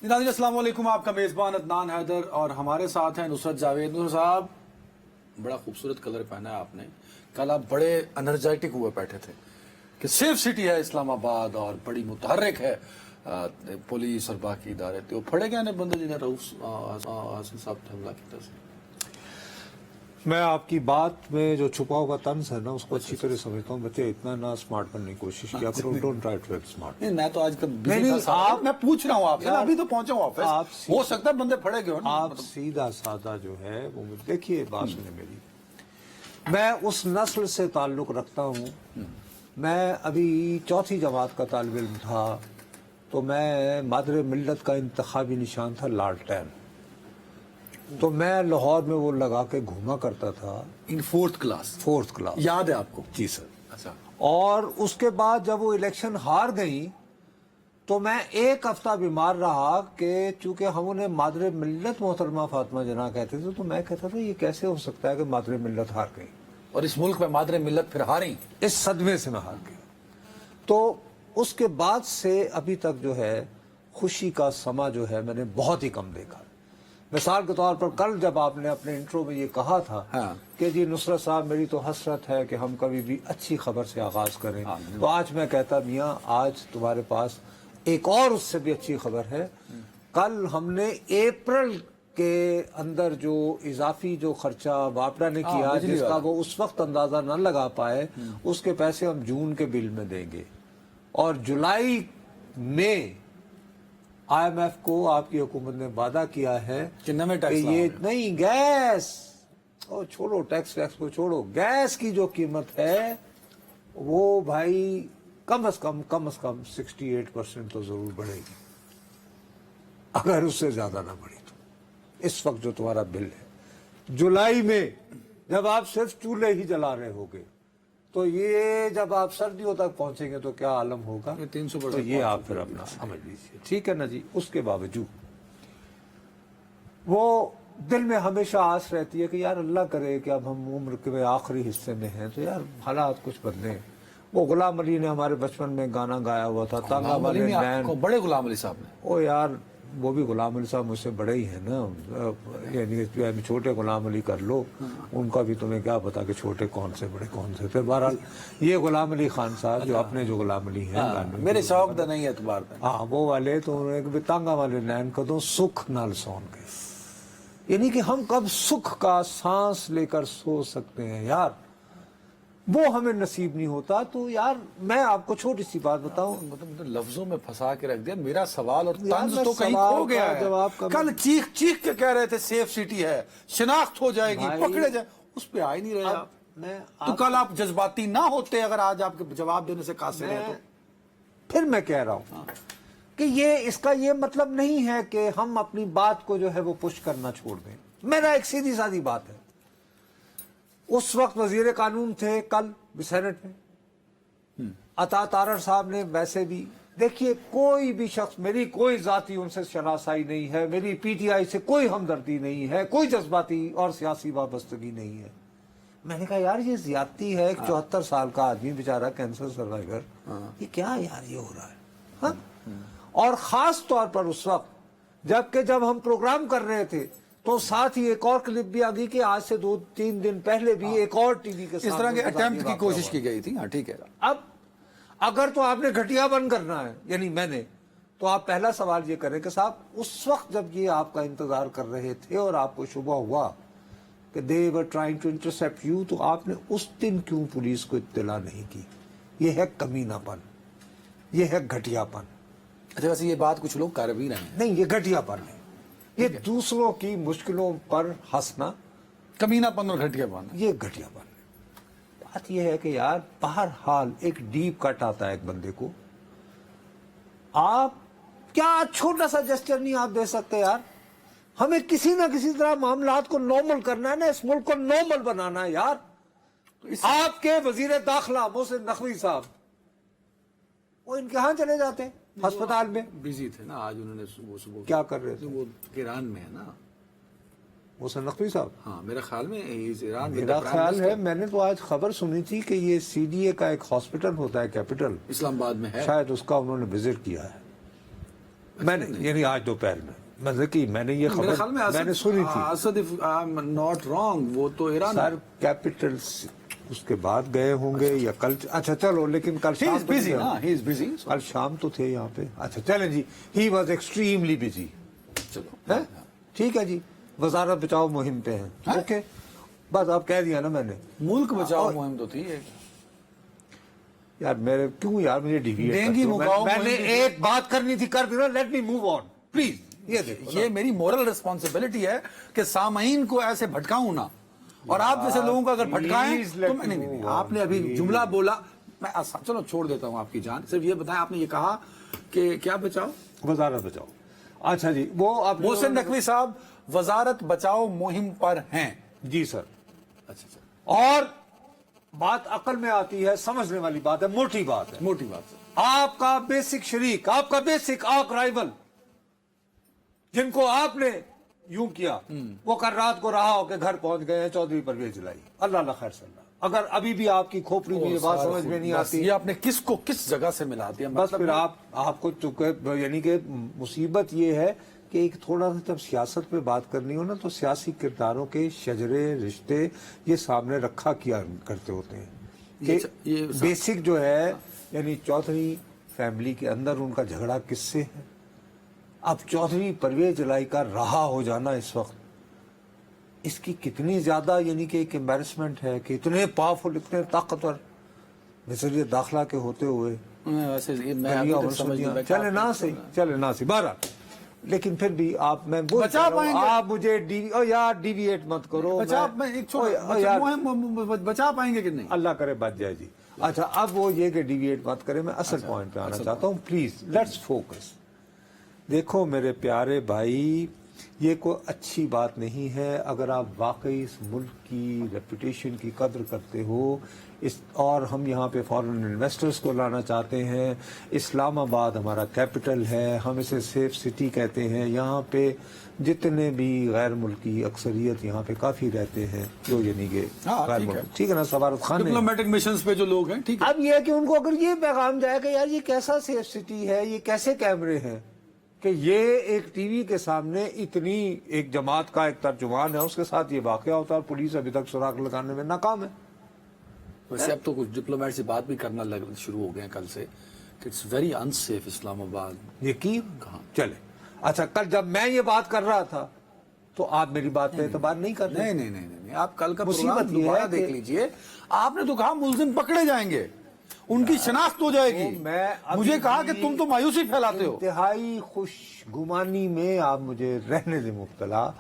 ناظرین السلام علیکم، آپ کا میزبان عدنان حیدر اور ہمارے ساتھ ہیں نصرت جاوید۔ نصرت صاحب، بڑا خوبصورت کلر پہنا ہے آپ نے، کل آپ بڑے انرجیٹک ہوئے بیٹھے تھے کہ سیف سٹی ہے اسلام آباد اور بڑی متحرک ہے پولیس اور باقی ادارے، تو پھڑے گئے نے بندے جنہیں رؤوف حسن صاحب نے حملہ کیا تھا۔ میں آپ کی بات میں جو چھپا ہوا طنز ہے نا اس کو اچھی طرح سمجھتا ہوں۔ بچے اتنا نہ اسمارٹ بننے کی کوشش کیا کرو، don't try to act smart. نہیں، میں تو آج کل میں پوچھ رہا ہوں آپ سے، ابھی تو پہنچا ہوں آفس، ہو سکتا ہے بندے پھڑے گئے ہوں۔ آپ سیدھا سادہ جو ہے وہ دیکھیے، بات سنیں میری، میں اس نسل سے تعلق رکھتا ہوں۔ میں ابھی چوتھی جماعت کا طالب علم تھا تو میں مادر ملت کا انتخابی نشان تھا لالٹین، تو میں لاہور میں وہ لگا کے گھوما کرتا تھا۔ ان فورتھ کلاس یاد ہے آپ کو؟ جی سر۔ اچھا، اور اس کے بعد جب وہ الیکشن ہار گئی تو میں ایک ہفتہ بیمار رہا کہ چونکہ ہم انہیں مادر ملت محترمہ فاطمہ جناح کہتے تھے، تو میں کہتا تھا یہ کیسے ہو سکتا ہے کہ مادر ملت ہار گئی، اور اس ملک میں مادر ملت پھر ہاری، اس صدمے سے میں ہار گیا۔ تو اس کے بعد سے ابھی تک جو ہے خوشی کا سما جو ہے میں نے بہت ہی کم دیکھا۔ مثال کے طور پر کل جب آپ نے اپنے انٹرو میں یہ کہا تھا کہ جی نصرت صاحب میری تو حسرت ہے کہ ہم کبھی بھی اچھی خبر سے آغاز کریں، تو آج میں کہتا میاں آج تمہارے پاس ایک اور اس سے بھی اچھی خبر ہے۔ کل ہم نے اپریل کے اندر جو اضافی جو خرچہ باپڑا نے کیا جس کا وہ اس وقت اندازہ نہ لگا پائے، اس کے پیسے ہم جون کے بل میں دیں گے، اور جولائی میں آئی ایم ایف کو آپ کی حکومت نے وعدہ کیا ہے کہ یہ نہیں گیس، چھوڑو ٹیکس ویکس کو چھوڑو، گیس کی جو قیمت ہے وہ بھائی کم از کم 68% تو ضرور بڑھے گی، اگر اس سے زیادہ نہ بڑھی تو۔ اس وقت جو تمہارا بل ہے جولائی میں جب آپ صرف چولہے ہی جلا رہے ہوگے، تو یہ جب آپ سردیوں تک پہنچیں گے تو کیا عالم ہوگا، 300 تو یہ آپ پھر اپنا سمجھ لیجیے، ٹھیک ہے نا جی۔ اس کے باوجود وہ دل میں ہمیشہ آس رہتی ہے کہ یار اللہ کرے کہ اب ہم عمر کے آخری حصے میں ہیں تو یار حالات کچھ بدلیں۔ وہ غلام علی نے ہمارے بچپن میں گانا گایا ہوا تھا، تانگا والے نین، بڑے غلام علی صاحب نے، او یار وہ بھی غلام علی صاحب مجھ سے بڑے ہی ہیں نا، یعنی چھوٹے غلام علی کر لو، ان کا بھی تمہیں کیا پتا کہ چھوٹے کون سے بڑے کون سے تھے۔ بہرحال یہ غلام علی خان صاحب جو اپنے جو غلام علی ہیں میرے شوق تو نہیں اعتبار پہ، ہاں وہ والے تو انہوں نے تانگا والے نین کدوں سکھ نال سون کے، یعنی کہ ہم کب سکھ کا سانس لے کر سو سکتے ہیں یار، وہ ہمیں نصیب نہیں ہوتا۔ تو یار میں آپ کو چھوٹی سی بات بتاؤں، لفظوں میں پھنسا کے رکھ دیا میرا سوال، اور طنز تو کہیں کھو گیا ہے۔ کل چیخ چیخ کے کہہ رہے تھے سیف سٹی ہے، شناخت ہو جائے گی، پکڑے جائے، اس پہ آ ہی نہیں رہے آپ۔ تو کل آپ جذباتی نہ ہوتے اگر آج آپ کے جواب دینے سے قاصر ہیں تو؟ پھر میں کہہ رہا ہوں کہ یہ اس کا یہ مطلب نہیں ہے کہ ہم اپنی بات کو جو ہے وہ پش کرنا چھوڑ دیں۔ میرا ایک سیدھی سادی بات ہے، اس وقت وزیر قانون تھے کل سینٹ میں، عطا تارڑ صاحب نے ویسے بھی، دیکھیے کوئی بھی شخص، میری کوئی ذاتی ان سے شناسائی نہیں ہے، میری پی ٹی آئی سے کوئی ہمدردی نہیں ہے، کوئی جذباتی اور سیاسی وابستگی نہیں ہے۔ میں نے کہا یار یہ زیادتی ہے، ایک 74 سال کا آدمی بیچارہ کینسر سروائیور، یہ کیا یار یہ ہو رہا ہے۔ اور خاص طور پر اس وقت جب ہم پروگرام کر رہے تھے تو ساتھ ہی ایک اور کلپ بھی آ گئی کہ آج سے 2-3 دن پہلے بھی ایک اور ٹی وی کے ساتھ اس طرح کے اٹیمپٹ کی کوشش کی گئی تھی۔ ہاں ٹھیک ہے، اب اگر تو آپ نے گھٹیا بند کرنا ہے، یعنی میں نے، تو آپ پہلا سوال یہ کریں کہ صاحب اس وقت جب یہ آپ کا انتظار کر رہے تھے اور آپ کو شبہ ہوا کہ they were trying to intercept you، تو آپ نے اس دن کیوں پولیس کو اطلاع نہیں کی؟ یہ ہے کمینہ پن، یہ ہے گھٹیا پن۔ اچھا ویسے یہ بات کچھ لوگ کر بھی رہے ہیں، نہیں یہ گھٹیا پن ہے، یہ دوسروں کی مشکلوں پر ہنسنا، کمینہ پن اور گھٹیا پن، یہ گھٹیا پن ہے۔ بات یہ ہے کہ یار بہرحال ایک ڈیپ کٹ آتا ہے ایک بندے کو، آپ کیا چھوٹا سا جسچر نہیں آپ دے سکتے یار؟ ہمیں کسی نہ کسی طرح معاملات کو نارمل کرنا ہے نا، اس ملک کو نارمل بنانا ہے یار۔ آپ کے وزیر داخلہ محسن نقوی صاحب وہ ان کے ہاں چلے جاتے ہیں ہسپتال میں، بزی تھے نا آج، انہوں نے صبح کیا کر رہے تھے؟ وہ ایران میں ہے نا محسن نقوی صاحب، ہاں میرے خیال میں ایران میں، میرا خیال ہے میں نے تو آج خبر سنی تھی کہ یہ سی ڈی اے کا ایک ہاسپٹل ہوتا ہے کیپٹل اسلام آباد میں ہے، شاید اس کا انہوں نے وزٹ کیا ہے۔ میں نے یعنی آج دوپہر میں میں نے یہ میرے خبر خیال میں میں نے سنی تھی Asad if I'm not wrong وہ تو ایران سر کیپٹل اس کے بعد گئے ہوں گے یا کل اچھا چلو لیکن کل he شام is کو busy تھے۔ نا he is busy کل شام تو تھے یہاں پہ اچھا چلیں جی ہی واز ایکسٹریملی بزی چلو ٹھیک ہے جی وزارت بچاؤ مہم پہ ہیں اوکے بس آپ کہہ دیا نا میں نے ملک بچاؤ مہم تو تھی یار میرے کیوں یار مجھے ڈیویٹ ڈینگی مکاؤ میں نے مہم بھی- ایک بات کرنی تھی کر دی نا let me move on please یہ دیکھو یہ میری مورل ریسپانسبلٹی ہے کہ سامعین کو ایسے بھٹکاؤں نہ اور آپ جیسے لوگوں کو اگر بھٹکائیں Please let تو میں me نہیں move آپ نے on, ابھی please. جملہ بولا میں چلو چھوڑ دیتا ہوں آپ کی جان صرف یہ بتائیں آپ نے یہ کہا کہ کیا بچاؤ وزارت بچاؤ اچھا جی وہ آپ محسن نقوی صاحب وزارت بچاؤ مہم پر ہیں جی سر اچھا اور بات عقل میں آتی ہے سمجھنے والی بات ہے موٹی بات ہے موٹی بات ہے آپ کا بیسک شریک آپ کا بیسک آق رائیول جن کو آپ نے یوں کیا وہ کل رات کو رہا ہو کہ گھر پہنچ گئے ہیں چودھری پرویز جلائی اللہ اللہ خیر صلی اللہ اگر ابھی بھی آپ کی کھوپڑی میں یہ بات سمجھ میں نہیں آتی یہ آپ نے کس کو کس جگہ سے ملا دیا بس پھر آپ کو یعنی کہ مصیبت یہ ہے کہ ایک تھوڑا سا جب سیاست پہ بات کرنی ہو نا تو سیاسی کرداروں کے شجرے رشتے یہ سامنے رکھا کیا کرتے ہوتے ہیں کہ بیسک جو ہے یعنی چودھری فیملی کے اندر ان کا جھگڑا کس سے ہے اب چودھری پرویز جلائی کا رہا ہو جانا اس وقت اس کی کتنی زیادہ یعنی کہ ایک امبیرسمنٹ ہے کہ اتنے پاورفل اتنے طاقتور وزیر داخلہ کے ہوتے ہوئے چلے نہ سی بارہ لیکن پھر بھی آپ میں بچا پائیں گے آپ مجھے ڈیویٹ مت کرو بچا پائیں گے کہ نہیں اللہ کرے بچ جائے جی اچھا اب وہ یہ کہ ڈیویٹ مت کرے میں اصل پوائنٹ پہ آنا چاہتا ہوں پلیز لیٹس فوکس دیکھو میرے پیارے بھائی یہ کوئی اچھی بات نہیں ہے اگر آپ واقعی اس ملک کی ریپوٹیشن کی قدر کرتے ہو اور ہم یہاں پہ فارن انویسٹرز کو لانا چاہتے ہیں اسلام آباد ہمارا کیپٹل ہے ہم اسے سیف سٹی کہتے ہیں یہاں پہ جتنے بھی غیر ملکی اکثریت یہاں پہ کافی رہتے ہیں جو یعنی کہ غیر ملکی ٹھیک ہے نا سفارت خانے ڈپلومیٹک مشنز پہ جو لوگ ہیں ٹھیک ہے اب یہ ہے کہ ان کو اگر یہ پیغام جائے کہ یار یہ کیسا سیف سٹی ہے یہ کیسے کیمرے ہیں کہ یہ ایک ٹی وی کے سامنے اتنی ایک جماعت کا ایک ترجمان ہے اس کے ساتھ یہ واقعہ ہوتا ہے اور پولیس ابھی تک سراغ لگانے میں ناکام ہے ویسے اب تو کچھ ڈپلومیٹ سے بات بھی کرنا شروع ہو گئے ہیں کل سے کہ اٹس ویری انسیف اسلام آباد یقین کہاں چلے اچھا کل جب میں یہ بات کر رہا تھا تو آپ میری بات پہ اعتبار نہیں کر رہے نہیں آپ کل کا مصیبت پروگرام یہ دوبارہ ہے دیکھ لیجئے آپ نے تو کہا ملزم پکڑے جائیں گے ان کی شناخت ہو جائے گی مجھے کہا کہ تم تو مایوسی پھیلاتے ہو انتہائی خوش گمانی میں آپ مجھے رہنے دیں مبتلا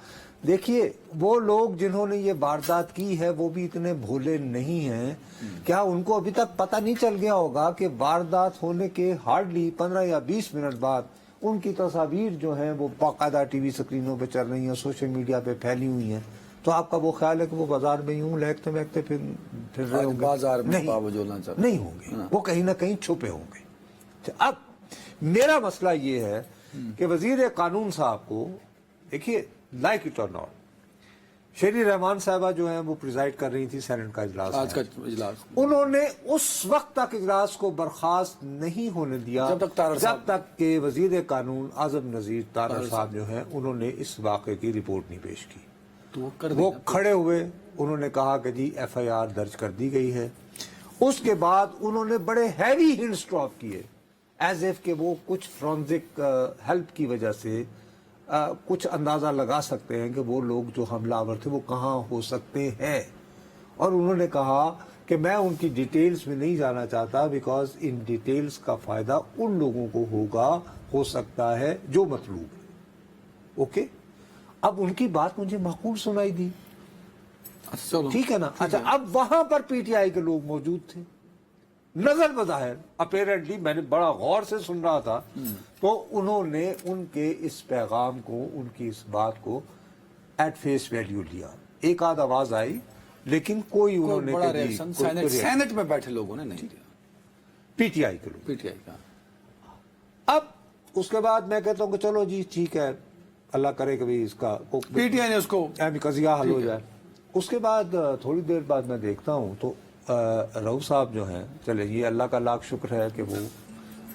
دیکھیے وہ لوگ جنہوں نے یہ واردات کی ہے وہ بھی اتنے بھولے نہیں ہیں کیا ان کو ابھی تک پتہ نہیں چل گیا ہوگا کہ واردات ہونے کے ہارڈلی 15 یا 20 منٹ بعد ان کی تصاویر جو ہیں وہ باقاعدہ ٹی وی سکرینوں پہ چل رہی ہیں سوشل میڈیا پہ پھیلی ہوئی ہیں تو آپ کا وہ خیال ہے کہ وہ بازار میں یوں لہکتے مہکتے پھر رہے ہوں گے بازار میں نہیں ہوں گے وہ کہیں نہ کہیں چھپے ہوں گے اب میرا مسئلہ یہ ہے کہ وزیر قانون صاحب کو دیکھیے لائک اٹ اور ناٹ شیری رحمان صاحبہ جو ہیں وہ پریزائڈ کر رہی تھی سینٹ کا اجلاس آج کا اجلاس انہوں نے اس وقت تک اجلاس کو برخاست نہیں ہونے دیا جب تک کہ وزیر قانون اعظم نذیر طارر صاحب جو ہیں انہوں نے اس واقعے کی رپورٹ نہیں پیش کی وہ کھڑے ہوئے انہوں نے کہا کہ جی ایف آئی آر درج کر دی گئی ہے اس کے بعد انہوں نے بڑے ہیوی ہنٹس ڈراپ کیے ایز ایف کہ وہ کچھ فرانزک ہیلپ کی وجہ سے کچھ اندازہ لگا سکتے ہیں کہ وہ لوگ جو حملہ آور تھے وہ کہاں ہو سکتے ہیں اور انہوں نے کہا کہ میں ان کی ڈیٹیلز میں نہیں جانا چاہتا بیکاز ان ڈیٹیلز کا فائدہ ان لوگوں کو ہو سکتا ہے جو مطلوب ہے اوکے اب ان کی بات مجھے معقول سنائی دی ٹھیک ہے نا اچھا اب وہاں پر پی ٹی آئی کے لوگ موجود تھے نظر بظاہر اپیرنٹلی میں نے بڑا غور سے سن رہا تھا تو انہوں نے ان کے اس پیغام کو ان کی اس بات کو ایٹ فیس ویلیو لیا ایک آدھ آواز آئی لیکن کوئی انہوں نے سینٹ میں بیٹھے لوگوں نے نہیں دیا پی ٹی آئی کے لوگ پی ٹی آئی کا اب اس کے بعد میں کہتا ہوں کہ چلو جی ٹھیک ہے اللہ کرے کہ اس کا پی ٹی آئی نے اس کو قضیہ حل ہو جائے اس کے بعد تھوڑی دیر بعد میں دیکھتا ہوں تو رؤف صاحب جو ہیں چلے یہ اللہ کا لاکھ شکر ہے کہ وہ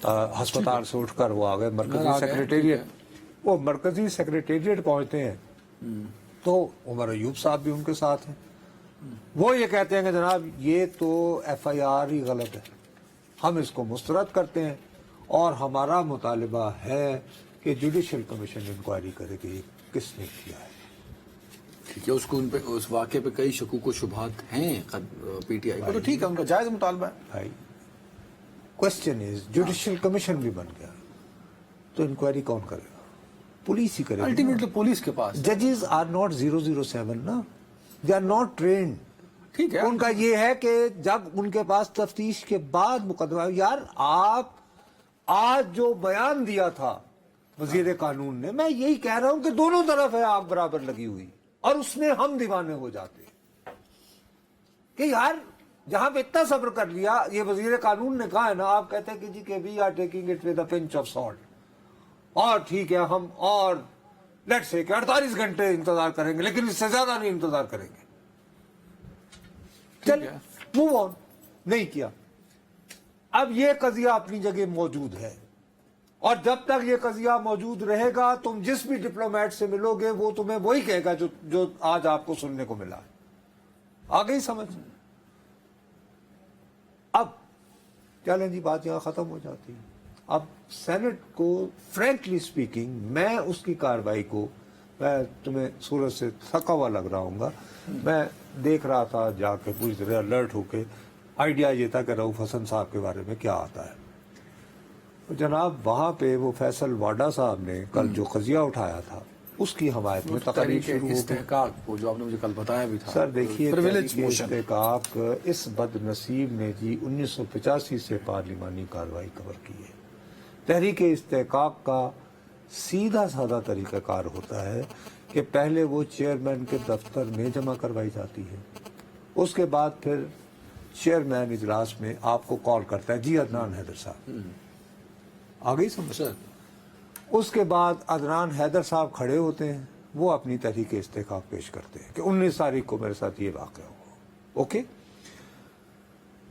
ہسپتال سے اٹھ کر وہ آ گئے مرکزی سیکریٹریٹ. وہ مرکزی سیکریٹریٹ پہنچتے ہیں تو عمر ایوب صاحب بھی ان کے ساتھ ہیں. وہ یہ کہتے ہیں کہ جناب یہ تو ایف آئی آر ہی غلط ہے, ہم اس کو مسترد کرتے ہیں اور ہمارا مطالبہ ہے کہ جوڈیشل کمیشن انکوائری کرے کہ یہ کس نے کیا ہے. ٹھیک ہے, اس کو ان پہ اس واقعے پہ کئی شکوک و شبہات ہیں پی ٹی آئی کو, تو ٹھیک ہے ان کا جائز مطالبہ ہے. بھائی کوشچن از جوڈیشل کمیشن بھی بن گیا تو انکوائری کون کرے گا؟ پولیس ہی کرے گی. الٹیمیٹلی پولیس کے پاس ججز آر ناٹ 007 نا, دے آر ناٹ ٹرینڈ. ٹھیک ہے, ان کا یہ ہے کہ جب ان کے پاس تفتیش کے بعد مقدمہ. یار آپ آج جو بیان دیا تھا وزیر قانون نے, میں یہی کہہ رہا ہوں کہ دونوں طرف ہے آگ برابر لگی ہوئی, اور اس میں ہم دیوانے ہو جاتے ہیں کہ یار جہاں پہ اتنا صبر کر لیا, یہ وزیر قانون نے کہا ہے نا, آپ کہتے ہیں کہ جی کہ we are taking it with a pinch of salt, اور ٹھیک ہے ہم اور لیٹ سے کہ 48 گھنٹے انتظار کریں گے لیکن اس سے زیادہ نہیں انتظار کریں گے. چل موو آن, نہیں کیا. اب یہ قضیہ اپنی جگہ موجود ہے, اور جب تک یہ قضیہ موجود رہے گا تم جس بھی ڈپلومیٹ سے ملو گے وہ تمہیں وہی کہے گا جو آج آپ کو سننے کو ملا. آ گئی سمجھ؟ اب چلیں جی بات یہاں ختم ہو جاتی ہے. اب سینٹ کو فرینکلی اسپیکنگ میں اس کی کاروائی کو, میں تمہیں سورج سے تھکا ہوا لگ رہا ہوں گا, میں دیکھ رہا تھا جا کے پوری طرح الرٹ ہو کے. آئیڈیا یہ تھا کہ رؤف حسن صاحب کے بارے میں کیا آتا ہے. جناب وہاں پہ وہ فیصل واڈا صاحب نے کل جو قضیہ اٹھایا تھا اس کی حمایت میں تقریر شروع ہو گئی. استحقاق وہ جو آپ نے مجھے کل بتایا بھی تھا. سر دیکھیے استحقاق اس بد نصیب نے جی 1985 سے پارلیمانی کارروائی کور کی ہے. تحریک استحقاق کا سیدھا سادہ طریقہ کار ہوتا ہے کہ پہلے وہ چیئرمین کے دفتر میں جمع کروائی جاتی ہے, اس کے بعد پھر چیئرمین اجلاس میں آپ کو کال کرتا ہے, جی عدنان حیدر صاحب. آ گئی سمجھ؟ اس کے بعد عدنان حیدر صاحب کھڑے ہوتے ہیں, وہ اپنی تحریک استحقاق پیش کرتے ہیں کہ 19 تاریخ کو میرے ساتھ یہ واقعہ ہوا. اوکے,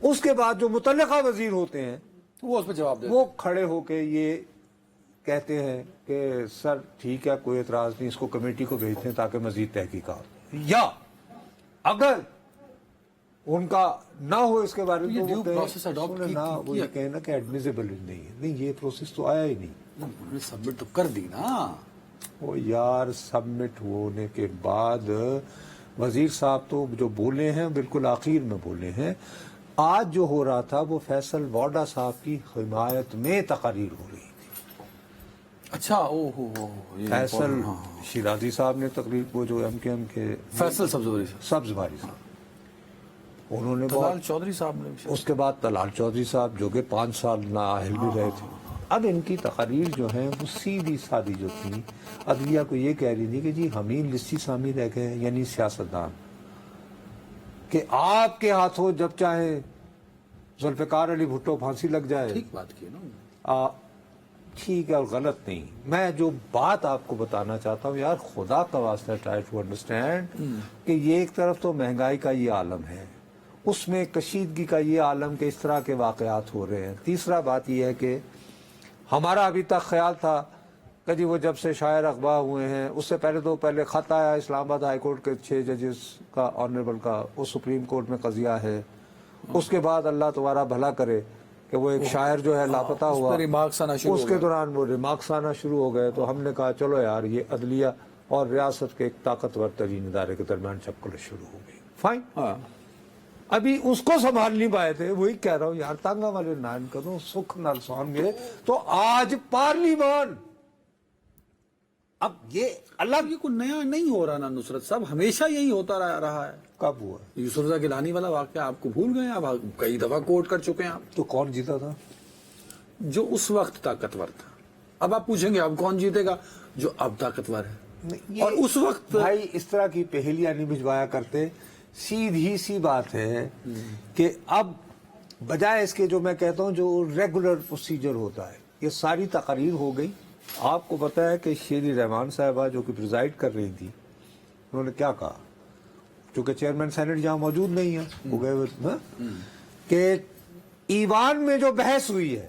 اس کے بعد جو متعلقہ وزیر ہوتے ہیں وہ اس پہ جواب دے, وہ کھڑے ہو کے یہ کہتے ہیں کہ سر ٹھیک ہے کوئی اعتراض نہیں, اس کو کمیٹی کو بھیجتے ہیں تاکہ مزید تحقیقات, یا اگر ان کا نہ ہو اس کے بارے میں وہ یہ کہنا کہ ایڈمیزیبل نہیں ہے. نہیں, یہ پروسیس تو آیا ہی نہیں, سبمٹ تو کر دی نا. وہ یار سبمٹ ہونے کے بعد وزیر صاحب تو جو بولے ہیں بالکل آخر میں بولے ہیں. آج جو ہو رہا تھا وہ فیصل واڈا صاحب کی حمایت میں تقاریر ہو رہی تھی. اچھا, فیصل شیرازی صاحب نے تقریر کو, جو ایم کے ایم کے فیصل سبزواری صاحب, انہوں نے طلال چودھری صاحب نے, اس کے بعد طلال چودھری صاحب جو کہ 5 سال نااہل بھی رہے تھے. اب ان کی تقاریر جو ہیں وہ سیدھی سادی جو تھی, عدلیہ کو یہ کہہ رہی تھی کہ جی ہم ہی لستی سامی رہ گئے, یعنی سیاستدان, کہ آپ کے ہاتھوں جب چاہے ذوالفقار علی بھٹو پھانسی لگ جائے. ٹھیک بات کی نا, ٹھیک ہے اور غلط نہیں. میں جو بات آپ کو بتانا چاہتا ہوں یار خدا کا واسطہ ٹرائی ٹو انڈرسٹینڈ کہ یہ ایک طرف تو مہنگائی کا یہ عالم ہے, اس میں کشیدگی کا یہ عالم کہ اس طرح کے واقعات ہو رہے ہیں. تیسرا بات یہ ہے کہ ہمارا ابھی تک خیال تھا کہ جی وہ جب سے شاعر اغوا ہوئے ہیں اس سے پہلے خط آیا اسلام آباد ہائی کورٹ کے 6 ججز کا آنریبل کا, وہ سپریم کورٹ میں قضیہ ہے. اس کے بعد اللہ تمہارا بھلا کرے کہ وہ ایک شاعر جو ہے لاپتہ ہوا, اس کے دوران وہ ریمارکس آنا شروع ہو گئے. تو ہم نے کہا چلو یار یہ عدلیہ اور ریاست کے ایک طاقتور ترین ادارے کے درمیان چپکل شروع ہو گئی. فائن, ابھی اس کو سنبھال نہیں پائے تھے. وہی کہہ رہا ہوں یار تانگا والے نائن کرو سکھ نال سون گے. تو آج پارلیمان, اب یہ اللہ یہ کوئی نیا نہیں ہو رہا نا نصرت صاحب, ہمیشہ یہی ہوتا رہا ہے. کب ہوا یوسف رضا گیلانی والا واقعہ آپ کو بھول گئے, آپ کئی دفعہ کوٹ کر چکے ہیں آپ. تو کون جیتا تھا؟ جو اس وقت طاقتور تھا. اب آپ پوچھیں گے اب کون جیتے گا؟ جو اب طاقتور ہے. اور اس وقت بھائی اس طرح کی پہیلیاں نہیں بھجوایا کرتے. سیدھی سی بات ہے کہ اب بجائے اس کے جو میں کہتا ہوں جو ریگولر پروسیجر ہوتا ہے, یہ ساری تقاریر ہو گئی. آپ کو پتا ہے کہ شیری رحمان صاحبہ جو کہ پریزائڈ کر رہی تھی, انہوں نے کیا کہا, چونکہ چیئرمین سینٹ جہاں موجود نہیں ہے وہ گئے ہوئے, کہ ایوان میں جو بحث ہوئی ہے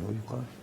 No, you can't.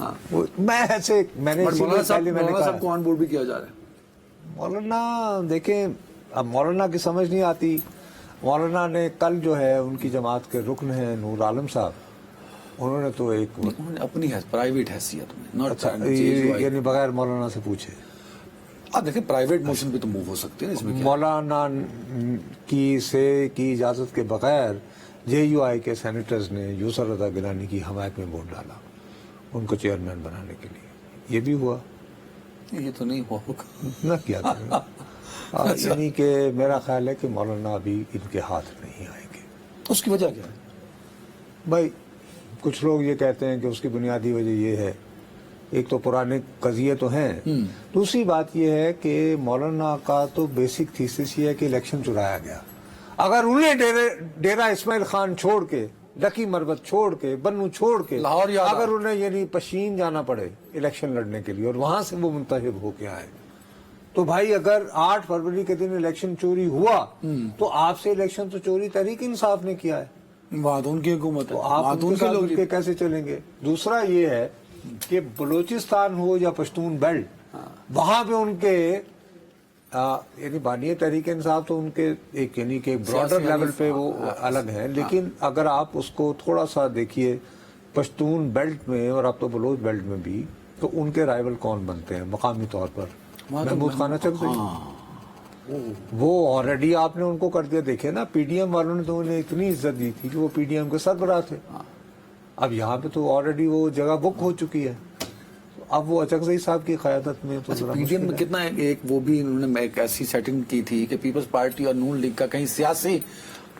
میں ایسے میں نے اسی لیے پہلے میں نے مولانا کہا صاحب کو آن بورڈ بھی کیا جا رہا ہے. مولانا دیکھیں اب مولانا کی سمجھ نہیں آتی. مولانا نے کل جو ہے ان کی جماعت کے رکن ہیں نور عالم صاحب, انہوں نے تو ایک انہوں نے اپنی پرائیویٹ حیثیت میں not اچھا trying to change who I- یعنی بغیر مولانا سے پوچھے آپ دیکھیں پرائیویٹ موشن پہ تو موو ہو سکتے ہیں اس میں کیا ہے؟ مولانا کی اجازت کے بغیر جے یو آئی کے سینیٹرز نے یوسر رضا گیلانی کی حمایت میں ووٹ ڈالا ان کو چیئرمین بنانے کے لیے. یہ بھی ہوا یہ تو نہیں ہوگا. نہ کیا کریں. یعنی کہ میرا خیال ہے کہ مولانا ابھی ان کے ہاتھ نہیں آئیں گے. اس کی وجہ کیا ہے؟ بھائی کچھ لوگ یہ کہتے ہیں کہ اس کی بنیادی وجہ یہ ہے, ایک تو پرانے قضیے تو ہیں, دوسری بات یہ ہے کہ مولانا کا تو بیسک تھیسس یہ ہے کہ الیکشن چرایا گیا. اگر انہیں ڈیرہ اسماعیل خان چھوڑ کے, ڈکی مربت چھوڑ کے, بنو چھوڑ کے, لاہور یاد اگر انہیں یعنی پشین جانا پڑے الیکشن لڑنے کے لیے اور وہاں سے وہ منتخب ہو کے آئے, تو بھائی اگر 8 فروری کے دن الیکشن چوری ہوا تو آپ سے الیکشن تو چوری تحریک انصاف نے کیا ہے, وہاں تو ان کی حکومت ہے, تو آپ وہاں ان تو کے ان کے ساتھ لوگ مل کے کیسے چلیں گے. دوسرا یہ ہے کہ بلوچستان ہو یا پشتون بیلٹ, وہاں پہ ان کے یعنی بانی تحریک انصاف تو ان کے ایک یعنی کہ براڈر لیول پہ وہ الگ ہیں, لیکن اگر آپ اس کو تھوڑا سا دیکھیے پشتون بیلٹ میں اور اب تو بلوچ بیلٹ میں بھی, تو ان کے رائیول کون بنتے ہیں مقامی طور پر؟ محمود خانہ چک وہ آلریڈی آپ نے ان کو کر دیا. دیکھے نا پی ڈی ایم والوں نے تو انہیں اتنی عزت دی تھی کہ وہ پی ڈی ایم کے سربراہ تھے. اب یہاں پہ تو آلریڈی وہ جگہ بک ہو چکی ہے. اب وہ اچکزئی صاحب کی قیادت میں تو ذرا پی ڈی ایم میں کتنا ایک وہ بھی انہوں نے ایک ایسی سیٹنگ کی تھی کہ پیپلز پارٹی اور نون لیگ کا کہیں سیاسی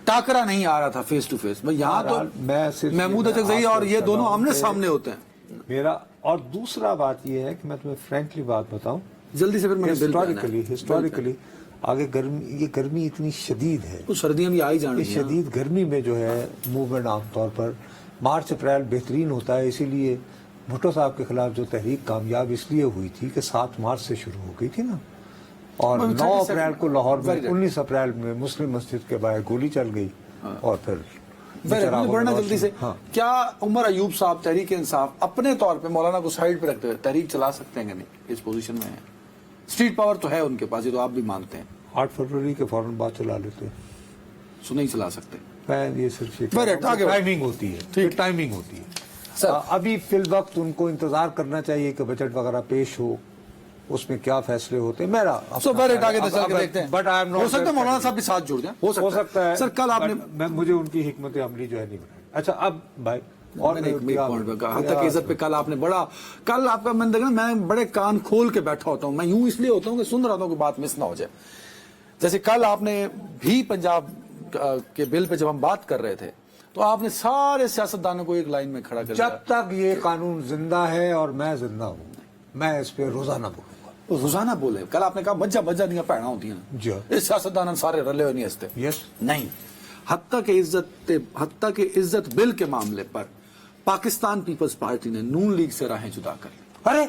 ٹاکرا نہیں آ رہا تھا فیس ٹو فیس. یہاں تو میں محمود اچکزئی اور یہ دونوں آمنے سامنے ہوتے ہیں. میرا اور دوسرا بات یہ ہے کہ میں تمہیں فرینکلی بات بتاؤں, جلدی سے پھر میں نے ہسٹوریکلی آگے گرمی اتنی شدید ہے, تو سردیاں بھی آئی جان اس شدید گرمی میں جو ہے موومنٹ عام طور پر مارچ اپریل بہترین ہوتا ہے. اسی لیے بھٹو صاحب کے خلاف جو تحریک کامیاب اس لیے ہوئی تھی کہ 7 مارچ سے شروع ہو گئی تھی نا, اور 9 اپریل کو لاہور میں 19 اپریل میں مسلم مسجد کے باہر گولی چل گئی, اور پھر بڑھنا جلدی سے. کیا عمر ایوب صاحب تحریک انصاف اپنے طور پہ مولانا کو سائیڈ پہ رکھتے ہوئے تحریک چلا سکتے ہیں کہ نہیں؟ اس پوزیشن میں ہے, اسٹریٹ پاور تو ہے ان کے پاس, یہ تو آپ بھی مانتے ہیں. 8 فروری کے فوراً بعد چلا لیتے, سو نہیں چلا سکتے. میں یہ صرف ٹائمنگ ہوتی ہے, ٹائمنگ ہوتی ہے. ابھی فی الوقت ان کو انتظار کرنا چاہیے کہ بجٹ وغیرہ پیش ہو, اس میں کیا فیصلے ہوتے ہیں. میرا آگے دیکھتے ہیں, بٹ ہو سکتا ہے مولانا صاحب بھی ساتھ جڑ جائیں, ہو سکتا ہے. سر کل آپ نے مجھے ان کی حکمت عملی جو ہے نہیں بنائی. اچھا اب بھائی اور حتیٰ کہ عزت پہ کل آپ نے بڑا, کل آپ کا میں دیکھا میں بڑے کان کھول کے بیٹھا ہوتا ہوں, میں یوں اس لیے ہوتا ہوں کہ سن رہا ہوں کہ بات مس نہ ہو جائے. جیسے کل آپ نے بھی پنجاب کے بل پہ جب ہم بات کر رہے تھے تو آپ نے سارے سیاستدانوں کو ایک لائن میں کھڑا کر دیا. جب تک یہ قانون زندہ ہے اور میں زندہ ہوں, میں اس پہ روزانہ بولوں گا. روزانہ بولے. کل آپ نے کہا بجا دیا پیڑا ہوتی ہیں جی, اس سیاستدان سارے رلے ہوئے نہیں ہستے. یس نہیں, حتیٰ کہ عزت بل کے معاملے پر پاکستان پیپلز پارٹی نے نون لیگ سے راہیں جدا کر لی. ارے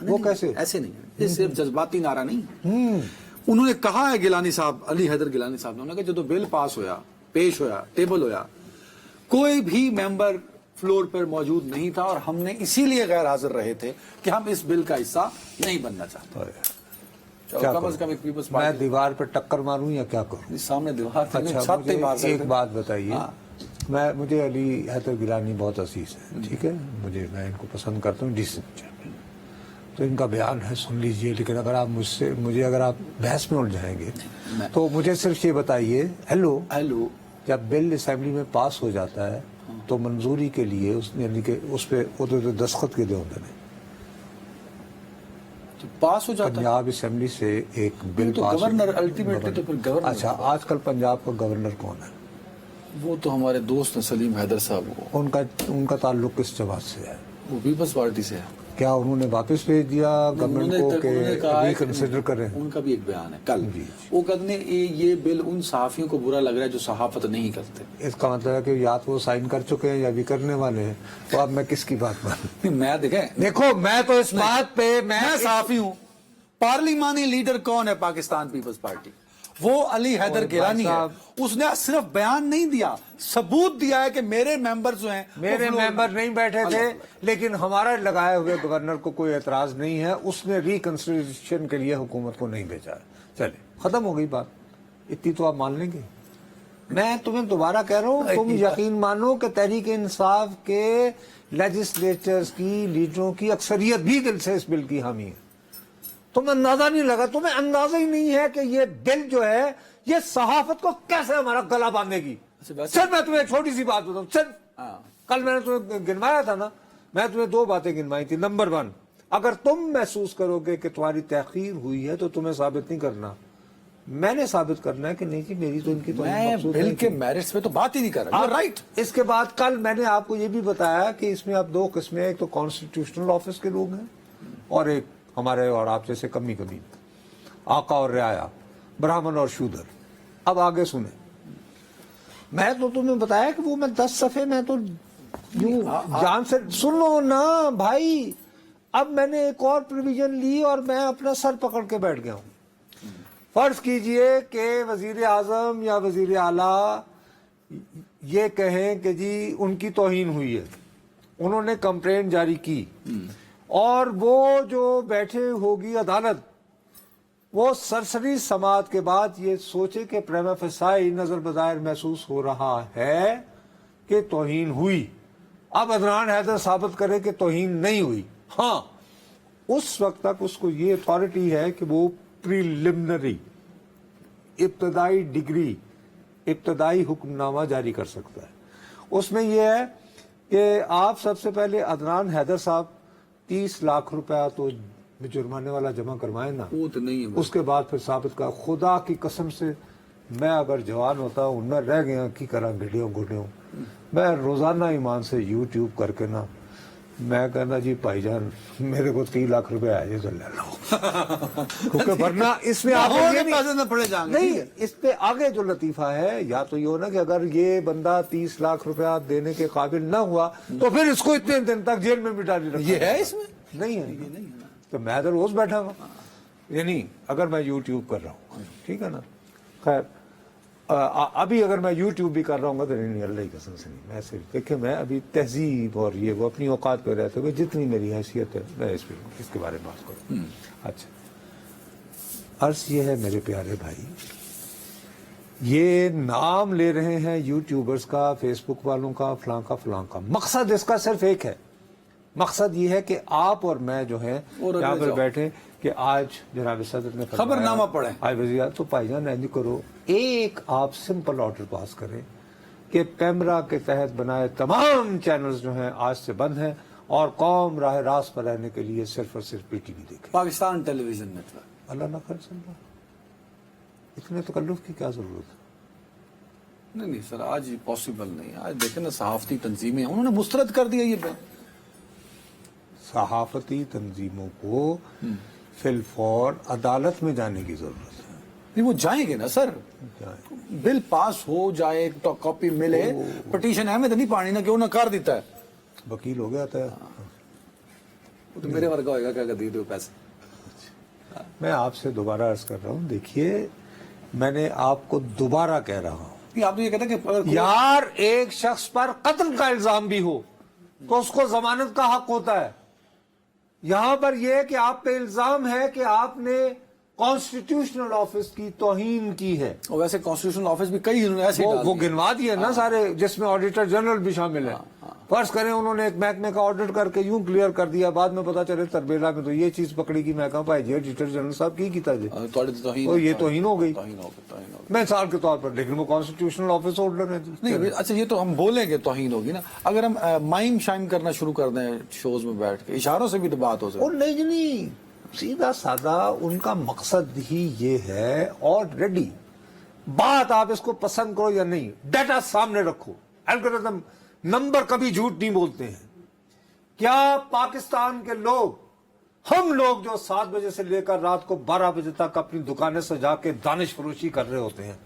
وہ کیسے؟ ایسے نہیں, یہ صرف جذباتی نعرہ نہیں. انہوں نے کہا ہے گیلانی صاحب, علی حیدر گیلانی صاحب نے, انہوں نے کہا جب بل پاس ہویا, پیش ہویا, ٹیبل ہویا, کوئی بھی ممبر فلور پر موجود نہیں تھا, اور ہم نے اسی لیے غیر حاضر رہے تھے کہ ہم اس بل کا حصہ نہیں بننا چاہتے. کم از کم ایک پیپلز میں پارٹی دیوار پہ ٹکر ماروں یا کیا کروں؟ سامنے دیوار تھی, اچھا چھت پہ مار مجھے سکتے ایک بات بتائیے, مجھے علی حیدر گیلانی بہت عزیز ہے, ٹھیک ہے, میں ان کو پسند کرتا ہوں, ڈیسنٹ چیمپئن, تو ان کا بیان ہے سن لیجئے. لیکن اگر آپ مجھے اگر آپ بحث میں الجھائیں گے تو مجھے صرف یہ بتائیے, ہیلو جب بل اسمبلی میں پاس ہو جاتا ہے تو منظوری کے لیے یعنی کہ اس پہ دستخط کے دے ہوتے ہیں, پاس ہو جاتا ہے پنجاب اسمبلی سے ایک بل پاس. گورنر الٹیمیٹلی تو پھر گورنر. اچھا آج کل پنجاب کا گورنر کون ہے؟ وہ تو ہمارے دوست ہیں سلیم حیدر صاحب. ان کا تعلق کس جماعت سے ہے؟ وہ پیپلز پارٹی سے ہے. کیا انہوں نے واپس بھیج دیا گورنمنٹ کو کہ ریکنسیڈر کریں؟ ان کا بھی ایک بیان ہے کل, وہ کہتے ہیں یہ بل ان صحافیوں کو برا لگ رہا ہے جو صحافت نہیں کرتے. اس کا مطلب ہے کہ یا تو وہ سائن کر چکے ہیں یا بھی کرنے والے ہیں, تو اب میں کس کی بات مانوں؟ میں دیکھو میں تو اس بات پہ میں صحافی ہوں. پارلیمانی لیڈر کون ہے پاکستان پیپلز پارٹی, وہ علی حیدر اور گیلانی بھائی ہے، اس نے صرف بیان نہیں دیا، ثبوت دیا ہے کہ میرے ممبر جو ہیں میرے ممبر نہیں بیٹھے تھے، لیکن ہمارے لگائے ہوئے گورنر کو کوئی اعتراض نہیں ہے، اس نے ریکنسیڈریشن کے لیے حکومت کو نہیں بھیجا ہے۔ چلے ختم ہو گئی بات، اتنی تو آپ مان لیں گے؟ میں تمہیں دوبارہ کہہ رہا ہوں، تم یقین مانو کہ تحریک انصاف کے لیجسلیچرز کی لیڈروں کی اکثریت بھی دل سے اس بل کی حامی ہے۔ تمہیں اندازہ نہیں لگا، تمہیں اندازہ ہی نہیں ہے کہ یہ بل جو ہے یہ صحافت کو کیسے ہمارا گلا باندھے گی۔ چل میں تمہیں چھوٹی سی بات بتاؤں، چل کل میں نے تمہیں گنوایا تھا نا، میں تمہیں 2 باتیں گنوائی تھی۔ نمبر 1، اگر تم محسوس کرو گے کہ تمہاری تاخیر ہوئی ہے تو تمہیں ثابت نہیں کرنا، میں نے ثابت کرنا ہے کہ نہیں جی میری تو ان کی تو میں بل کے میرٹس پہ تو بات ہی نہیں کر رہا، رائٹ۔ اس کے بعد کل میں نے آپ کو یہ بھی بتایا کہ اس میں اب 2 قسمیں، ایک تو کانسٹیٹیوشنل آفس کے لوگ ہیں اور ایک ہمارے اور آپ جیسے کمی آقا اور رعایا، برہمن اور شودر۔ اب آگے سنیں، میں تو تمہیں بتایا کہ وہ میں 10 صفحے میں تو یوں جان سے سن لو نا بھائی۔ اب میں نے ایک اور پروویژن لی اور میں اپنا سر پکڑ کے بیٹھ گیا ہوں۔ فرض کیجئے کہ وزیر اعظم یا وزیر اعلیٰ یہ کہیں کہ جی ان کی توہین ہوئی ہے، انہوں نے کمپلین جاری کی، اور وہ جو بیٹھے ہوگی عدالت وہ سرسری سماعت کے بعد یہ سوچے کہ پریما فیسائی نظر بظاہر محسوس ہو رہا ہے کہ توہین ہوئی، اب عدنان حیدر ثابت کرے کہ توہین نہیں ہوئی، ہاں اس وقت تک اس کو یہ اتھارٹی ہے کہ وہ پریلیمنری ابتدائی ڈگری، ابتدائی حکم نامہ جاری کر سکتا ہے۔ اس میں یہ ہے کہ آپ سب سے پہلے عدنان حیدر صاحب 30 لاکھ روپیہ تو جرمانے والا جمع کروائیں نا، وہ تو نہیں ہے۔ اس کے بعد پھر ثابت کا خدا کی قسم سے میں اگر جوان ہوتا ہوں میں رہ گیا کی کرا گھڑیوں گھڑیوں، میں روزانہ ایمان سے یوٹیوب کر کے نا میں کہنا جی بھائی جان میرے کو 30 لاکھ روپے آئے تو لے لو، کیونکہ ورنہ اس میں آگے یہ نہیں، اس پہ آگے جو لطیفہ ہے یا تو یہ ہونا کہ اگر یہ بندہ 30 لاکھ روپیہ دینے کے قابل نہ ہوا تو پھر اس کو اتنے دن تک جیل میں بھی ڈالی رکھا، یہ ہے اس میں نہیں ہے، تو میں تو روز بیٹھا ہوں، یعنی اگر میں یوٹیوب کر رہا ہوں، ٹھیک ہے نا، خیر ابھی اگر میں یوٹیوب بھی کر رہا ہوں تو نہیں، اللہ کی قسم سے نہیں، میں صرف دیکھیں میں ابھی تہذیب اور یہ وہ اپنی اوقات پہ رہتے ہوئے جتنی میری حیثیت ہے میں اس کے بارے میں بات کروں۔ اچھا، عرض یہ ہے میرے پیارے بھائی، یہ نام لے رہے ہیں یوٹیوبرز کا، فیس بک والوں کا، فلاں کا فلاں کا، مقصد اس کا صرف ایک ہے، مقصد یہ ہے کہ آپ اور میں جو ہے یہاں پر بیٹھے کہ آج جناب صدر نے خبر نامہ پڑھیں، آج وزیر تو بھائی جان نہیں کرو، ایک آپ سمپل آرڈر پاس کریں کہ پیمرا کے تحت بنائے تمام چینلز جو ہیں آج سے بند ہیں اور قوم راہ راست پر رہنے کے لیے صرف اور صرف پی ٹی وی دیکھے، پاکستان ٹیلی ویژن نیٹ ورک۔ اللہ نہ خیر سن رہا، اتنے تکلف کی کیا ضرورت ہے؟ نہیں سر، آج پاسبل نہیں، آج دیکھیں نا صحافتی تنظیمیں انہوں نے مسترد کر دیا یہ بل۔ صحافتی تنظیموں کو فی الفور عدالت میں جانے کی ضرورت ہے، نہیں وہ جائیں گے نا سر، بل پاس ہو جائے تو کاپی ملے، پٹیشن احمد نہیں پانی نہ کیوں نہ کر دیتا ہے، وکیل ہو گیا تھا، وہ تو میرے ورگا ہوئے گا کیا دے دو پیسے۔ میں آپ سے دوبارہ عرض کر رہا ہوں، دیکھیے میں نے آپ کو دوبارہ کہہ رہا ہوں، آپ تو یہ کہتے ہیں کہ یار ایک شخص پر قتل کا الزام بھی ہو تو اس کو ضمانت کا حق ہوتا ہے، یہاں پر یہ کہ آپ پہ الزام ہے کہ آپ نے کانسٹیٹیوشنل آفس کی توہین کی ہے، اور ویسے کانسٹیٹیوشنل آفس بھی کئی ایسے وہ گنوا دیے نا سارے، جس میں آڈیٹر جنرل بھی شامل ہے، فرض کریں انہوں نے ایک محکمے کا آڈٹ کر کے یوں کلیئر کر دیا، بعد میں پتا چلے تربیلا میں تو یہ چیز پکڑی کی، میں کہا بھائی جی آڈیٹر جنرل صاحب کی کیتا جی، تو یہ توہین ہو گئی مثال کے طور پر، لیکن وہ کانسٹیٹیوشنل آفس ہولڈر ہے نہیں۔ اچھا یہ تو ہم بولیں گے توہین ہوگی نا، اگر ہم مائم شائم کرنا شروع کر دیں شوز میں بیٹھ کے، اشاروں سے بھی تو بات ہو سکتی ہے، نہیں سیدھا سادہ ان کا مقصد ہی یہ ہے، اور ریڈی بات آپ اس کو پسند کرو یا نہیں، ڈیٹا سامنے رکھو، الگورتھم نمبر کبھی جھوٹ نہیں بولتے ہیں، کیا پاکستان کے لوگ، ہم لوگ جو 7 بجے سے لے کر رات کو 12 بجے تک اپنی دکانیں سجا کے دانش فروشی کر رہے ہوتے ہیں،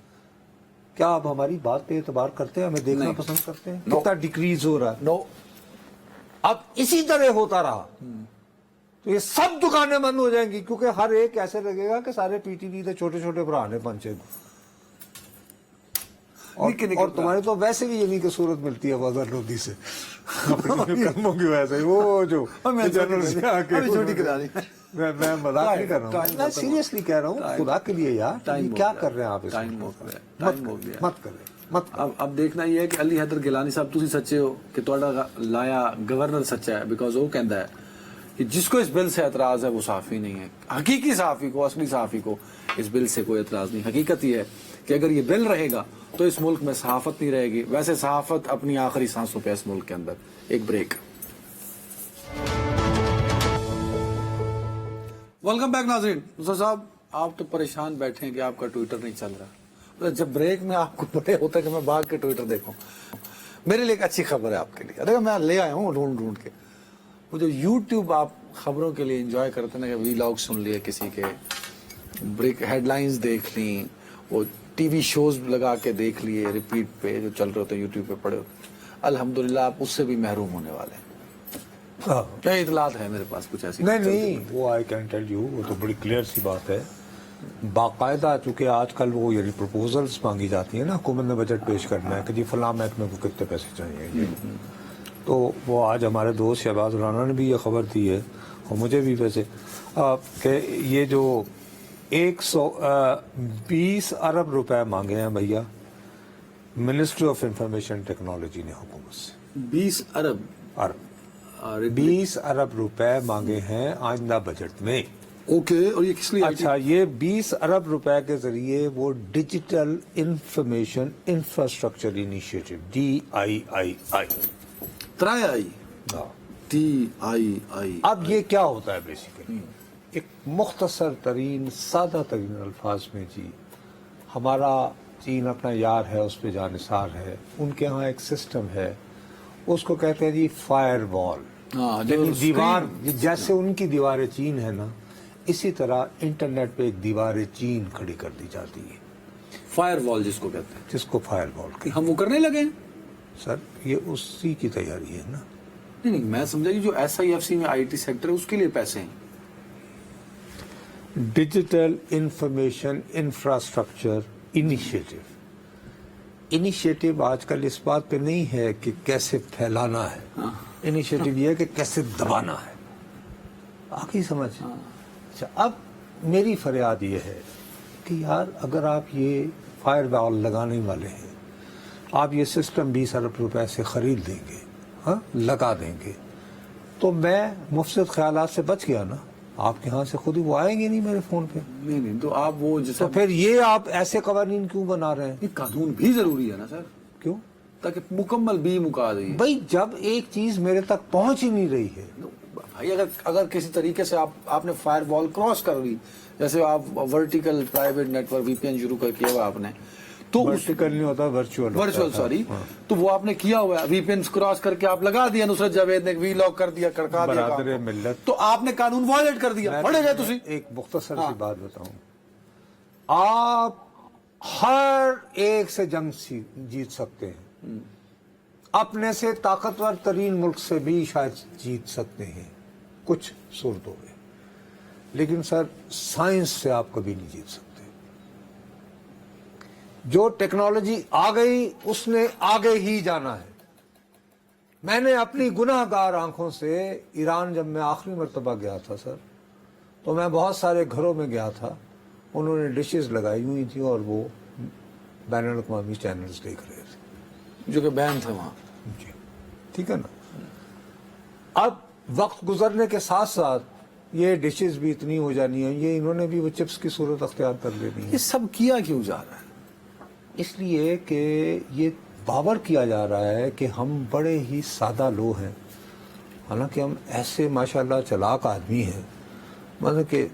کیا آپ ہماری بات پہ اعتبار کرتے ہیں، ہمیں دیکھنا پسند کرتے ہیں کتنا ڈیکریز ہو رہا ہے؟ نو۔ اب اسی طرح ہوتا رہا تو یہ سب دکانیں بند ہو جائیں گی, کیونکہ ہر ایک ایسے لگے گا کہ سارے پی ٹی وی کے چھوٹے چھوٹے برا نے پنچے اور تمہاری تو ویسے بھی یعنی کہ صورت ملتی ہے بازار لودھی سے قدموں کی وجہ سے. وہ جو جنرل سے آ کے میں مذاق نہیں کر رہا ہوں, میں سیریسلی کہہ رہا ہوں, خدا کے لیے یار یہ کیا کر رہے ہیں آپ, مت کریں. اب دیکھنا یہ ہے کہ علی حیدر گیلانی صاحب تسی سچے ہو کہ تہاڈا لایا گورنر سچا ہے, بیکاز وہ کہندا ہے کہ جس کو اس بل سے اعتراض ہے وہ صحافی نہیں ہے. حقیقی صحافی کو, اصلی صحافی کو اس بل سے کوئی اعتراض نہیں. حقیقت یہ ہے کہ اگر یہ بل رہے گا تو اس ملک میں صحافت نہیں رہے گی. ویسے صحافت اپنی آخری سانسوں پہ اس ملک کے اندر. ایک بریک. ویلکم بیک ناظرین. نصرت صاحب آپ تو پریشان بیٹھے ہیں کہ آپ کا ٹویٹر نہیں چل رہا. جب بریک میں آپ کو پڑے ہوتا ہے کہ میں بھاگ کے ٹویٹر دیکھوں, میرے لیے ایک اچھی خبر ہے آپ کے لیے. دیکھو میں لے آیا ہوں ڈھونڈ کے. وہ جو یوٹیوب آپ خبروں کے لیے انجوائے کرتے ہیں نا, کہ وی لاگ سن لیے کسی کے, بریک ہیڈ لائنز دیکھ لیں, وہ ٹی وی شوز لگا کے دیکھ لیے ریپیٹ پہ جو چل رہے ہوتے ہیں یوٹیوب پہ پڑے ہوتے ہیں, الحمدللہ آپ اس سے بھی محروم ہونے والے ہیں. کیا اطلاعات ہے میرے پاس کچھ ایسی؟ نہیں وہ آئی کین ٹیل یو, وہ تو بڑی کلیئر سی بات ہے. باقاعدہ چونکہ آج کل وہ یعنی پروپوزلز مانگی جاتی ہیں نا, حکومت نے بجٹ پیش کرنا ہے کہ جی فلاں محکمے کو کتنے پیسے چاہیے, تو وہ آج ہمارے دوست شہباز رانا نے بھی یہ خبر دی ہے, اور مجھے بھی ویسے, کہ یہ جو 120 ارب روپے مانگے ہیں بھیا منسٹری آف انفارمیشن ٹیکنالوجی نے حکومت سے. 20 ارب روپے مانگے ہیں آئندہ بجٹ میں. اوکے, اور یہ کس لیے؟ اچھا, یہ 20 ارب روپے کے ذریعے وہ digital information infrastructure initiative DIII. اب یہ کیا ہوتا ہے بیسیکلی, ایک مختصر ترین سادہ ترین الفاظ میں, جی ہمارا چین اپنا یار ہے, اس پہ جانثار ہے, ان کے ہاں ایک سسٹم ہے, اس کو کہتے ہیں جی فائر وال. دیوار, جیسے ان کی دیوار چین ہے نا, اسی طرح انٹرنیٹ پہ ایک دیوار چین کھڑی کر دی جاتی ہے. فائر وال جس کو کہتے ہیں, جس کو فائر وال ہم وہ کرنے لگے ہیں سر, یہ اسی کی تیاری ہے نا. نہیں میں سمجھا کہ جو SIFC میں IT سیکٹر ہے اس کے لیے پیسے ہیں. ڈیجیٹل انفارمیشن انفراسٹرکچر انیشیٹو آج کل اس بات پہ نہیں ہے کہ کیسے پھیلانا ہے, انیشیٹو یہ ہے کہ کیسے دبانا ہے. آخری سمجھ. اچھا, اب میری فریاد یہ ہے کہ یار اگر آپ یہ فائر وال لگانے والے ہیں, آپ یہ سسٹم 20 ارب روپے سے خرید دیں گے, ہاں لگا دیں گے, تو میں مفسد خیالات سے بچ گیا نا. آپ کے ہاں سے خود ہی وہ آئیں گے نہیں میرے فون پہ. نہیں تو آپ وہ جیسا, تو پھر یہ آپ ایسے قوانین کیوں بنا رہے ہیں؟ یہ قانون بھی ضروری ہے نا سر. کیوں؟ تاکہ مکمل بھی مکا دیں. بھائی جب ایک چیز میرے تک پہنچ ہی نہیں رہی ہے, بھائی اگر کسی طریقے سے آپ نے فائر وال کراس کر لی, جیسے آپ vertical private network VPN شروع کر کیا ہوا آپ نے, تو ورٹیکل نہیں ہوتا, ورچوئل سوری, تو وہ آپ نے کیا ہوا ہے VPN کراس کر کے آپ لگا دیا, نصرت جاوید نے وی لاک کر دیا, کڑکا دیا, برادر ملت, تو آپ نے قانون وائلیٹ کر دیا. پڑھے گئے تسی. ایک مختصر سی بات بتاؤں, آپ ہر ایک سے جنگ جیت سکتے ہیں, اپنے سے طاقتور ترین ملک سے بھی شاید جیت سکتے ہیں کچھ صورتوں میں, لیکن سر سائنس سے آپ کبھی نہیں جیت سکتے. جو ٹیکنالوجی آ گئی اس نے آگے ہی جانا ہے. میں نے اپنی گناہ گار آنکھوں سے ایران جب میں آخری مرتبہ گیا تھا سر, تو میں بہت سارے گھروں میں گیا تھا, انہوں نے ڈشز لگائی ہوئی تھی اور وہ بین الاقوامی چینلز دیکھ رہے تھے جو کہ بین تھے وہاں. جی ٹھیک ہے نا. اب وقت گزرنے کے ساتھ ساتھ یہ ڈشز بھی اتنی ہو جانی ہیں, یہ انہوں نے بھی وہ چپس کی صورت اختیار کر لینی ہے. یہ سب کیا کیوں جا رہا ہے؟ اس لیے کہ یہ باور کیا جا رہا ہے کہ ہم بڑے ہی سادہ لوگ ہیں, حالانکہ ہم ایسے ماشاءاللہ چلاک آدمی ہیں, مطلب کہ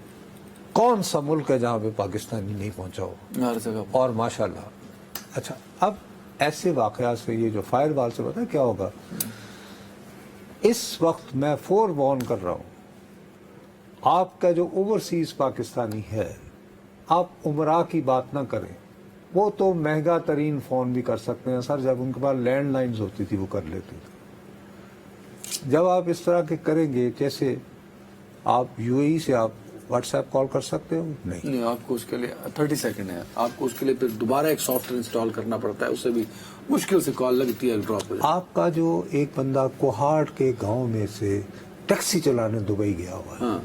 کون سا ملک ہے جہاں پہ پاکستانی نہیں پہنچا ہو, ہر جگہ. اور ماشاءاللہ. اچھا, اب ایسے واقعات سے یہ جو فائر وال سے پتہ ہے کیا ہوگا, اس وقت میں فور وارن کر رہا ہوں, آپ کا جو اوورسیز پاکستانی ہے, آپ عمرہ کی بات نہ کریں. وہ تو مہنگا ترین فون بھی کر سکتے ہیں سر, جب ان کے پاس لینڈ لائنز ہوتی تھی وہ کر لیتے تھے. جب آپ اس طرح کے کریں گے, جیسے آپ UAE سے آپ واٹس ایپ کال کر سکتے ہو؟ نہیں. نہیں، آپ کو اس کے لیے 30 سیکنڈ ہے، آپ کو اس کے لیے پھر دوبارہ ایک سافٹ ویئر انسٹال کرنا پڑتا ہے، اسے بھی مشکل سے کال لگتی ہے، ڈراپ ہو جاتی آپ کا جو ایک بندہ کوہاٹ کے گاؤں میں سے ٹیکسی چلانے دبئی گیا ہوا ہے، ہاں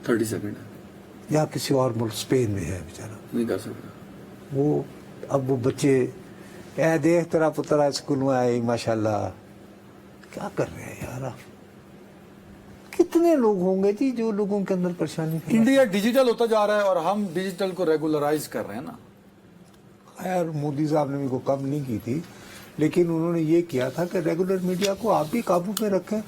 30 سیکنڈ ہے، یا کسی اور ملک اسپین میں ہے بیچارہ، نہیں کر سکتا. وہ اب وہ بچے اے دیکھ تیرا پتر اسکول میں آئے ماشاءاللہ، کیا کر رہے ہیں یار آپ؟ کتنے لوگ ہوں گے جی جو لوگوں کے اندر پریشانی ہے. انڈیا ڈیجیٹل ہوتا جا رہا ہے اور ہم ڈیجیٹل کو ریگولرائز کر رہے ہیں نا. خیر مودی صاحب نے بھی کو کم نہیں کی تھی، لیکن انہوں نے یہ کیا تھا کہ ریگولر میڈیا کو آپ بھی قابو میں رکھیں،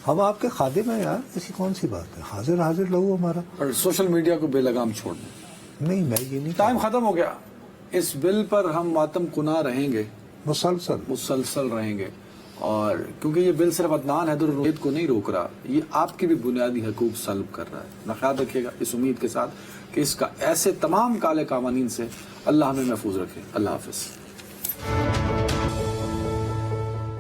ہم آپ کے خادم ہیں یار، ایسی کون سی بات ہے، حاضر حاضر لہو ہمارا. اور سوشل میڈیا کو بے لگام چھوڑ دیں. نہیں میں یہ نہیں ٹائم ختم ہو گیا. اس بل پر ہم ماتم کنا رہیں گے، مسلسل رہیں گے، اور کیونکہ یہ بل صرف عدنان حیدر اور روہت کو نہیں روک رہا، یہ آپ کے بھی بنیادی حقوق سلب کر رہا ہے. نہ خیال رکھیے گا اس امید کے ساتھ کہ اس کا ایسے تمام کالے قوانین سے اللہ ہمیں محفوظ رکھے. اللہ حافظ.